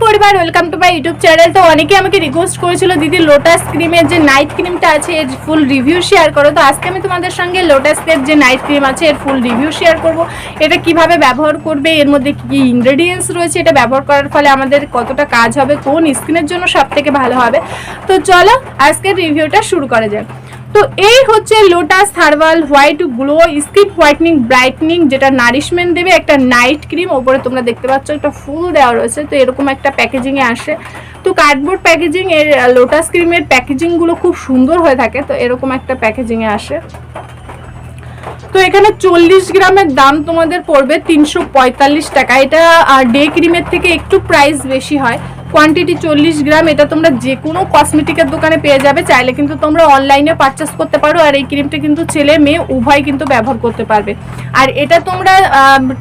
পরিবার, welcome to my YouTube channel. তো অনেকে আমাকে রিকোয়েস্ট করেছিল দিদি লোটাস ক্রিমের যে নাইট ক্রিমটা আছে এর ফুল রিভিউ শেয়ার করো। তো আজকে আমি তোমাদের সঙ্গে লোটাসের যে নাইট ক্রিম আছে এর ফুল রিভিউ শেয়ার করব। এটা কিভাবে ব্যবহার করবে, এর মধ্যে কী কী ইনগ্রেডিয়েন্টস রয়েছে, এটা ব্যবহার করার ফলে আমাদের কতটা কাজ হবে, কোন স্কিনের জন্য সবথেকে ভালো হবে। তো চলো আজকের রিভিউটা শুরু করা যাক। তো এই হচ্ছে lotus herbal white glow skin whitening brightening, যেটা নারিশমেন্ট দেবে, একটা নাইট ক্রিম। ওপরে তোমরা দেখতে পাচ্ছ একটা ফুল দেওয়া রয়েছে। তো এরকম একটা প্যাকেজিংয়ে আসে। তো কার্ডবোর্ড প্যাকেজিং, এর লোটাস ক্রিমের প্যাকেজিংগুলো খুব সুন্দর হয়ে থাকে। তো এরকম একটা প্যাকেজিংয়ে আসে। তো এখানে 40 গ্রামের দাম তোমাদের পড়বে 345 টাকা। এটা ডে ক্রিমের থেকে একটু প্রাইস বেশি হয়। কোয়ান্টিটি 40 গ্রাম। এটা তোমরা যে কোনো কসমেটিকের দোকানে পেয়ে যাবে, চাইলে কিন্তু তোমরা অনলাইনে পারচেস করতে পারো। আর এই ক্রিমটা কিন্তু ছেলে মেয়ে উভয় কিন্তু ব্যবহার করতে পারবে। আর এটা তোমরা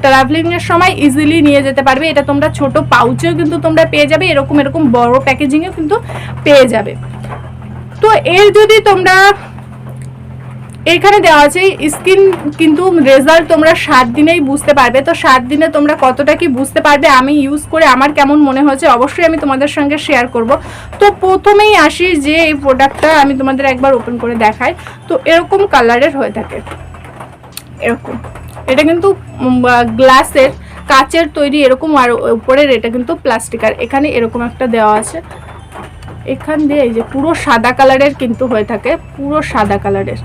ট্রাভেলিংয়ের সময় ইজিলি নিয়ে যেতে পারবে। এটা তোমরা ছোট পাউচেও কিন্তু তোমরা পেয়ে যাবে, এরকম বড় প্যাকেজিংয়েও কিন্তু পেয়ে যাবে। তো এর যদি তোমরা এখানে দেওয়া আছে স্কিন কিন্তু রেজাল্ট তোমরা 7 দিনেই বুঝতে পারবে। তো 7 দিনে তোমরা কতটা কি বুঝতে পারবে, আমি ইউজ করে আমার কেমন মনে হয়েছে অবশ্যই আমি তোমাদের সঙ্গে শেয়ার করব। তো প্রথমেই আসি যে এই প্রোডাক্টটা আমি তোমাদের একবার ওপেন করে দেখাই। তো এরকম কালারের হয়ে থাকে, এরকম। এটা কিন্তু গ্লাসের, কাচের তৈরি এরকম। আর উপরের এটা কিন্তু প্লাস্টিক। আর এখানে এরকম একটা দেওয়া আছে এখান দিয়ে, এই যে পুরো সাদা কালারের কিন্তু হয়ে থাকে, পুরো সাদা কালারের।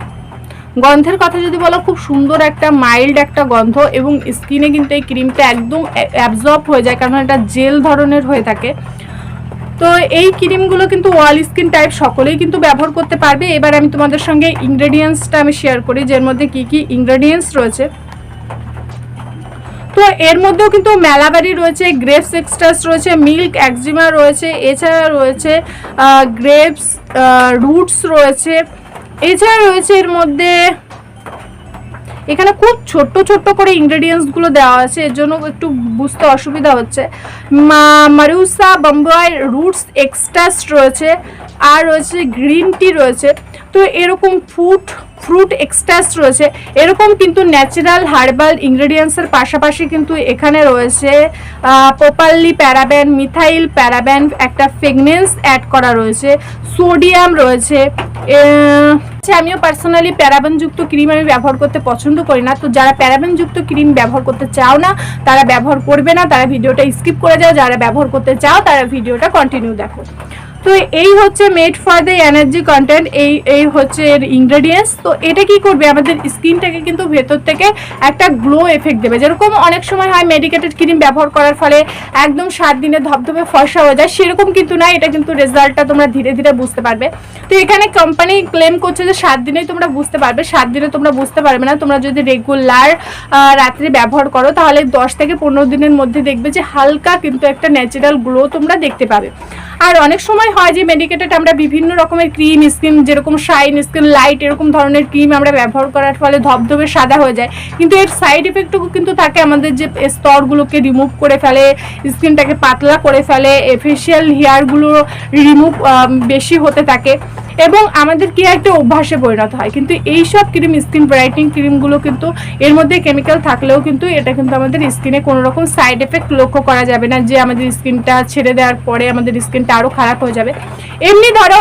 গন্ধের কথা যদি বলো, খুব সুন্দর একটা মাইল্ড একটা গন্ধ, এবং স্কিনে কিন্তু এই ক্রিমটা একদম অ্যাবজর্ব হয়ে যায়, কারণ এটা জেল ধরনের হয়ে থাকে। তো এই ক্রিমগুলো কিন্তু অল স্কিন টাইপ সকলেই কিন্তু ব্যবহার করতে পারবে। এবার আমি তোমাদের সঙ্গে ইনগ্রেডিয়েন্টসটা আমি শেয়ার করি, যার মধ্যে কি কি ইনগ্রেডিয়েন্টস রয়েছে। তো এর মধ্যেও কিন্তু মেলাবারি রয়েছে, গ্রেপস এক্সট্রাস রয়েছে, মিল্ক এক্সিমা রয়েছে, এছাড়া রয়েছে গ্রেপস রুটস রয়েছে, এছাড়া রয়েছে এর মধ্যে এখানে খুব ছোট্ট ছোট্ট করে ইনগ্রেডিয়েন্টসগুলো দেওয়া আছে, এর জন্য একটু বুঝতে অসুবিধা হচ্ছে। মারুসা বাম্বাই রুটস এক্সট্রাস রয়েছে, আর রয়েছে গ্রিন টি রয়েছে। তো এরকম ফ্রুট এক্সট্রাস রয়েছে। এরকম কিন্তু ন্যাচারাল হার্বাল ইনগ্রেডিয়েন্টসের পাশাপাশি কিন্তু এখানে রয়েছে প্রপারলি প্যারাবেন, মিথাইল প্যারাবেন, একটা ফ্রেগনেন্স অ্যাড করা রয়েছে, সোডিয়াম রয়েছে। আমিও পার্সোনালি প্যারাবেনযুক্ত ক্রিম আমি ব্যবহার করতে পছন্দ করি না। তো যারা প্যারাবেনযুক্ত ক্রিম ব্যবহার করতে চাও না তারা ব্যবহার করবে না, তারা ভিডিওটা স্কিপ করে যাও। যারা ব্যবহার করতে চাও তারা ভিডিওটা কন্টিনিউ দেখো। তো এই হচ্ছে made for the energy content, এই হচ্ছে এর ইনগ্রেডিয়েন্টস। তো এটা কি করবে, আমাদের স্কিনটাকে কিন্তু ভেতর থেকে একটা গ্লো এফেক্ট দেবে। যেরকম অনেক সময় হয় মেডিকেটেড ক্রিম ব্যবহার করার ফলে একদম 7 দিনে ধবধবে ফর্সা হয়ে যায়, সেরকম কিন্তু না। এটা কিন্তু রেজাল্টটা তোমরা ধীরে ধীরে বুঝতে পারবে। তো এখানে কোম্পানি ক্লেম করছে যে 7 দিনেই তোমরা বুঝতে পারবে। 7 দিনে তোমরা বুঝতে পারবে না। তোমরা যদি রেগুলার রাত্রে ব্যবহার করো তাহলে 10 থেকে 15 দিনের মধ্যে দেখবে যে হালকা কিন্তু একটা ন্যাচারাল গ্লো তোমরা দেখতে পাবে। আর অনেক সময় হয় যে মেডিকেটেড আমরা বিভিন্ন রকমের ক্রিম, স্কিন যেরকম শাইন, স্কিন লাইট, এরকম ধরনের ক্রিম আমরা ব্যবহার করার ফলে ধবধবে সাদা হয়ে যায়, কিন্তু এর সাইড এফেক্টটুকু কিন্তু থাকে, আমাদের যে স্তরগুলোকে রিমুভ করে ফেলে, স্কিনটাকে পাতলা করে ফেলে, ফেশিয়াল হেয়ারগুলো রিমুভ বেশি হতে থাকে, এবং আমাদের কি একটা অভ্যাসে পরিণত হয়। কিন্তু এইসব ক্রিম, স্কিন ব্রাইটনিং ক্রিমগুলো কিন্তু এর মধ্যে কেমিক্যাল থাকলেও কিন্তু এটা কিন্তু আমাদের স্কিনে কোনো রকম সাইড এফেক্ট লক্ষ্য করা যাবে না, যে আমাদের স্কিনটা ছেড়ে দেওয়ার পরে আমাদের স্কিনটা আরও খারাপ হয়ে যাবে। এমনি ধরো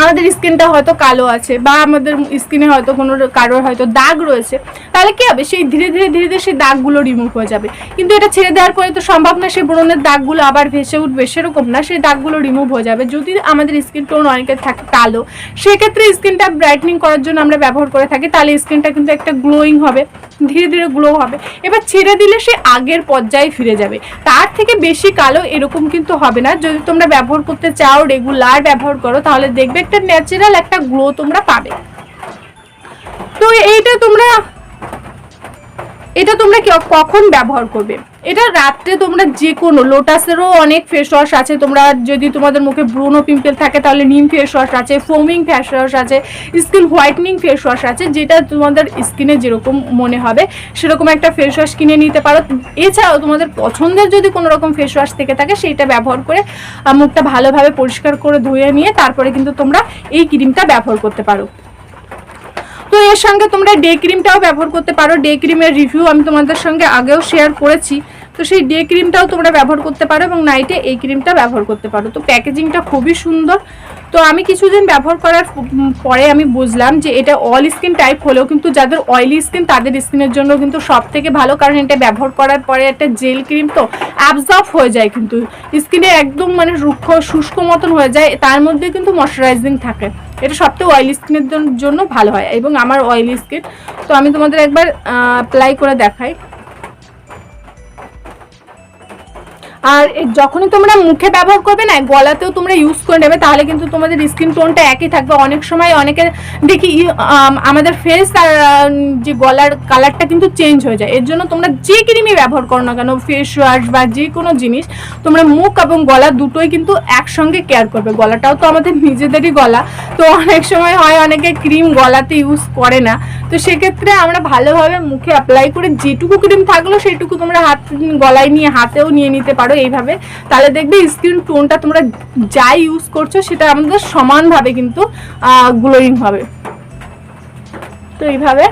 আমাদের স্কিনটা হয়তো কালো আছে, বা আমাদের স্কিনে হয়তো কোনো কারোর হয়তো দাগ রয়েছে, তাহলে কি হবে, সেই ধীরে ধীরে সেই দাগগুলো রিমুভ হয়ে যাবে। কিন্তু এটা ছেড়ে দেওয়ার পরে তো সম্ভব না সেই ব্রণের দাগগুলো আবার ভেসে উঠবে, সেরকম না, সেই দাগগুলো রিমুভ হয়ে যাবে। যদি আমাদের স্কিন টোন অনেকের থাকে কালো, সেক্ষেত্রে স্কিনটা ব্রাইটনিং করার জন্য আমরা ব্যবহার করে থাকি, তাহলে স্কিনটা কিন্তু একটা গ্লোয়িং হবে, ধীরে ধীরে গ্লো হবে। এবার ছেড়ে দিলে সে আগের পর্যায়ে ফিরে যাবে, তার থেকে বেশি কালো এরকম কিন্তু হবে না। যদি তোমরা ব্যবহার করতে চাও, রেগুলার ব্যবহার করো, তাহলে দেখবে একটা ন্যাচারাল একটা গ্লো তোমরা পাবে। তো এটা তোমরা কখন ব্যবহার করবে, এটা রাত্রে তোমরা যে কোনো, লোটাসেরও অনেক ফেস ওয়াশ আছে। তোমরা যদি তোমাদের মুখে ব্রণ ও পিম্পল থাকে তাহলে নিম ফেস ওয়াশ আছে, ফোমিং ফেস ওয়াশ আছে, স্কিন হোয়াইটনিং ফেস ওয়াশ আছে, যেটা তোমাদের স্কিনে যেরকম মনে হবে সেরকম একটা ফেস ওয়াশ কিনে নিতে পারো। এছাড়াও তোমাদের পছন্দের যদি কোনো রকম ফেস ওয়াশ থেকে থাকে সেইটা ব্যবহার করে মুখটা ভালোভাবে পরিষ্কার করে ধুয়ে নিয়ে তারপরে কিন্তু তোমরা এই ক্রিমটা ব্যবহার করতে পারো। তো এর সঙ্গে তোমরা ডে ক্রিমটাও ব্যবহার করতে পারো। ডে ক্রিমের রিভিউ আমি তোমাদের সঙ্গে আগেও শেয়ার করেছি। তো তো সেই ডে ক্রিমটাও তোমরা ব্যবহার করতে পারো এবং নাইটে এই ক্রিমটা ব্যবহার করতে পারো। তো প্যাকেজিংটা খুবই সুন্দর। তো আমি কিছুদিন ব্যবহার করার পরে আমি বুঝলাম যে এটা অল স্কিন টাইপ হলেও কিন্তু যাদের অয়েলি স্কিন তাদের স্কিনের জন্য কিন্তু সব থেকে ভালো, কারণ এটা ব্যবহার করার পরে একটা জেল ক্রিম তো অ্যাবজর্ব হয়ে যায়, কিন্তু স্কিনে একদম মানে রুক্ষ শুষ্ক মতন হয়ে যায়, তার মধ্যে কিন্তু ময়শ্চারাইজিং থাকে। এটা সবথেকে অয়েলি স্কিনের জন্য ভালো হয় এবং আমার অয়েলি স্কিন। তো আমি তোমাদের একবার অ্যাপ্লাই করে দেখাই। আর যখনই তোমরা মুখে ব্যবহার করবে না, গলাতেও তোমরা ইউজ করে নেবে, তাহলে কিন্তু তোমাদের স্কিন টোনটা একই থাকবে। অনেক সময় অনেকে দেখি আমাদের ফেস আর যে গলার কালারটা কিন্তু চেঞ্জ হয়ে যায়। এর জন্য তোমরা যে ক্রিমই ব্যবহার করো না কেন, ফেস ওয়াশ বা যে কোনো জিনিস, তোমরা মুখ এবং গলা দুটোই কিন্তু একসঙ্গে কেয়ার করবে। গলাটাও তো আমাদের নিজেদেরই গলা, তো অনেক সময় হয় অনেকে ক্রিম গলাতে ইউজ করে না, তো সেক্ষেত্রে আমরা ভালোভাবে মুখে অ্যাপ্লাই করে যেটুকু ক্রিম থাকলো সেইটুকু তোমরা গলায় নিয়ে হাতেও নিয়ে নিতে পারো এইভাবে। তাহলে দেখবে স্কিন টোনটা তোমরা যাই ইউজ করছো সেটা আমাদের সমানভাবে কিন্তু গ্লোয়িং হবে। তো এইভাবে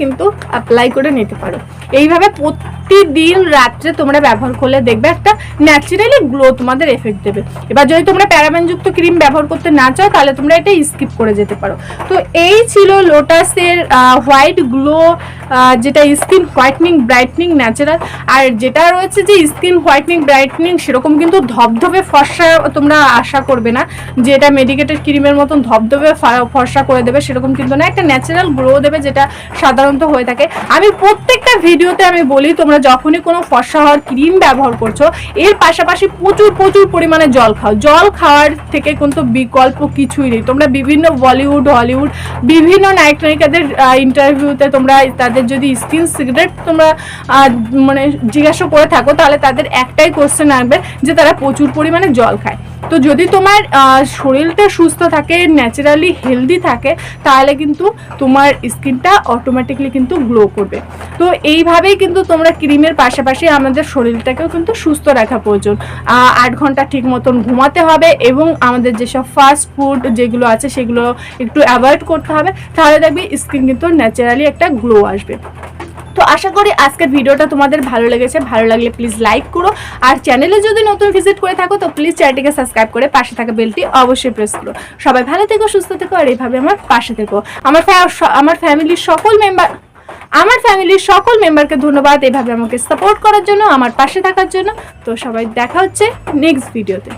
কিন্তু অ্যাপ্লাই করে নিতে পারো। এইভাবে প্রতিদিন রাত্রে তোমরা ব্যবহার করলে দেখবে একটা ন্যাচারালি গ্লো তোমাদের এফেক্ট দেবে। এবার যদি তোমরা প্যারাবেনযুক্ত ক্রিম ব্যবহার করতে না চাও তাহলে তোমরা এটা স্কিপ করে যেতে পারো। তো এই ছিল লোটাসের হোয়াইট গ্লো, যেটা স্কিন হোয়াইটনিং ব্রাইটনিং ন্যাচারাল। আর যেটা রয়েছে যে স্কিন হোয়াইটনিং ব্রাইটনিং, সেরকম কিন্তু ধবধবে ফর্সা তোমরা আশা করবে না যে এটা মেডিকেটেড ক্রিমের মতন ধবধবে ফর্সা করে দেবে, সেরকম কিন্তু না। একটা ন্যাচারাল গ্লো দেবে যেটা সাধারণত হয়ে থাকে। আমি প্রত্যেকটা ভিডিওতে আমি বলি তোমরা যখনই কোনো ফর্সা হওয়ার ক্রিম ব্যবহার করছো এর পাশাপাশি প্রচুর পরিমাণে জল খাও। জল খাওয়ার থেকে কিন্তু বিকল্প কিছুই নেই। তোমরা বিভিন্ন বলিউড হলিউড বিভিন্ন নায়িকাদের ইন্টারভিউতে তোমরা তাদের যদি স্কিন সিক্রেট তোমরা মানে জিজ্ঞাসা করে থাকো, তাহলে তাদের একটাই কোশ্চেন আসবে যে তারা প্রচুর পরিমাণে জল খায়। তো যদি তোমার শরীরটা সুস্থ থাকে, ন্যাচারালি হেলদি থাকে, তাহলে কিন্তু তোমার স্কিনটা অটোমেটিকলি কিন্তু গ্লো করবে। তো এইভাবেই কিন্তু তোমরা ক্রিমের পাশাপাশি আমাদের শরীরটাকেও কিন্তু সুস্থ রাখা প্রয়োজন। 8 ঘন্টা ঠিক মতন ঘুমাতে হবে এবং আমাদের যেসব ফাস্ট ফুড যেগুলো আছে সেগুলো একটু অ্যাভয়েড করতে হবে, তাহলে দেখবে স্কিন কিন্তু ন্যাচারালি একটা গ্লো আসবে। তো আশা করি আজকের ভিডিওটা তোমাদের ভালো লেগেছে। ভালো লাগলে প্লিজ লাইক করো, আর চ্যানেলে যদি নতুন ভিজিট করে থাকো তো প্লিজ চ্যানেলটিকে সাবস্ক্রাইব করে পাশে থাকা বেলটি অবশ্যই প্রেস করো। সবাই ভালো থেকো, সুস্থ থেকো, আর এইভাবে আমার পাশে থেকো। আমার ফ্যামিলির সকল মেম্বারকে ধন্যবাদ এভাবে আমাকে সাপোর্ট করার জন্য, আমার পাশে থাকার জন্য। তো সবাই দেখা হচ্ছে নেক্সট ভিডিওতে।